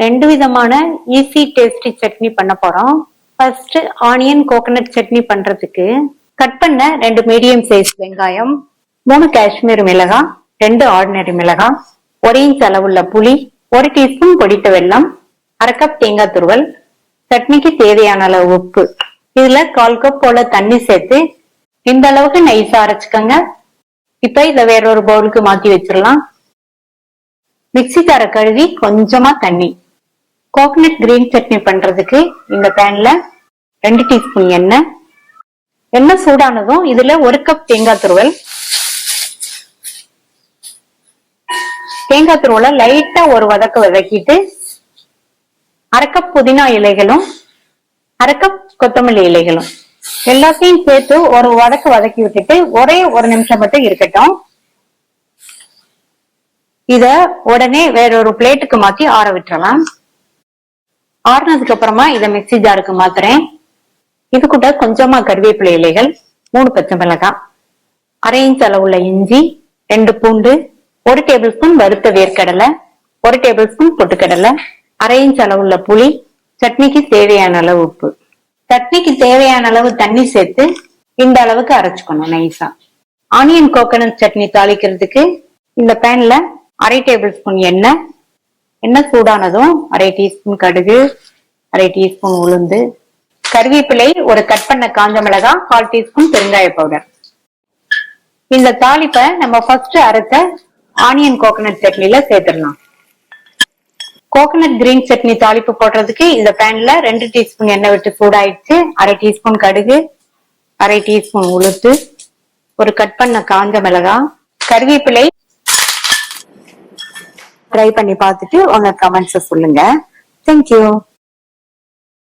ரெண்டு விதமான easy tasty chutney பண்ண போறோம். ஃபர்ஸ்ட் ஆனியன் கோகனட் சட்னி பண்றதுக்கு கட் பண்ண 2 மீடியம் சைஸ் வெங்காயம், 3 காஷ்மீர் மிளகாய், 2 ஆர்டினரி மிளகாய், 1 இன்ச் அளவுள்ள புளி, 1 டீஸ்பூன் பொடித்த வெல்லம், 1/2 கப் தேங்காய் துருவல், சட்னிக்கு தேவையான அளவு உப்பு. இதுல 1/4 கப் போல தண்ணி சேர்த்து இந்த அளவுக்கு நைஸா அரைச்சுக்கோங்க. இப்ப இத வேற ஒரு பவுலுக்கு மாத்தி வச்சிடலாம். மிக்ஸி ஜார கழுவி கொஞ்சமா தண்ணி. கோகனட் கிரீன் சட்னி பண்றதுக்கு இந்த பேன்ல 2 டீஸ்பூன் எண்ணெய். எண்ணெய் சூடானதும் இதுல 1 கப் தேங்காய் துருவல். தேங்காய் துருவலை லைட்டா ஒரு வதக்கிட்டு 1/2 கப் புதினா இலைகளும் 1/2 கப் கொத்தமல்லி இலைகளும் எல்லாத்தையும் சேர்த்து ஒரு வதக்கி விட்டுட்டு ஒரே 1 நிமிஷம் மட்டும் இருக்கட்டும். இத உடனே வேறொரு பிளேட்டுக்கு மாத்தி ஆற விட்டுறலாம். ஆறுனதுக்கு அப்புறமா இத மிக்ஸி ஜாருக்கு மாத்துறேன். இது கூட கொஞ்சமா கருவேப்பிலை இலைகள், 3 பச்சை மிளகாய், 1/2 இன்ச் அளவுள்ள இஞ்சி, 2 பூண்டு, 1 டேபிள் ஸ்பூன் வறுத்த வேர்க்கடலை, 1 டேபிள் ஸ்பூன் பொட்டுக்கடலை, 1/2 இன்ச் அளவுள்ள புளி, சட்னிக்கு தேவையான அளவு உப்பு. சட்னிக்கு தேவையான அளவு தண்ணி சேர்த்து இந்த அளவுக்கு அரைச்சுக்கணும் நைஸா. ஆனியன் கோகனட் சட்னி தாளிக்கிறதுக்கு இந்த பேன்ல 1/2 டேபிள் ஸ்பூன் எண்ணெய். எண்ணெய் சூடானதும் 1/2 டீஸ்பூன் கடுகு, 1/2 டீஸ்பூன் உளுந்து, கருவேப்பிலை, ஒரு கட் பண்ண காஞ்ச மிளகாய், 1/4 டீஸ்பூன் பெருங்காய பவுடர். இந்த தாளிப்பை நம்ம ஃபர்ஸ்ட் அரைச்ச ஆனியன் கோகனட் சட்னில சேர்த்துடலாம். கோகனட் கிரீன் சட்னி தாளிப்பு போடுறதுக்கு இந்த பேன்ல 2 டீஸ்பூன் எண்ணெய் விட்டு சூடாயிடுச்சு. 1/2 டீஸ்பூன் கடுகு, 1/2 டீஸ்பூன் உளுந்து, ஒரு கட் பண்ண காஞ்ச மிளகாய், கருவேப்பிலை. ட்ரை பண்ணி பார்த்துட்டு உங்க கமெண்ட்ஸ் சொல்லுங்க. தேங்க்யூ.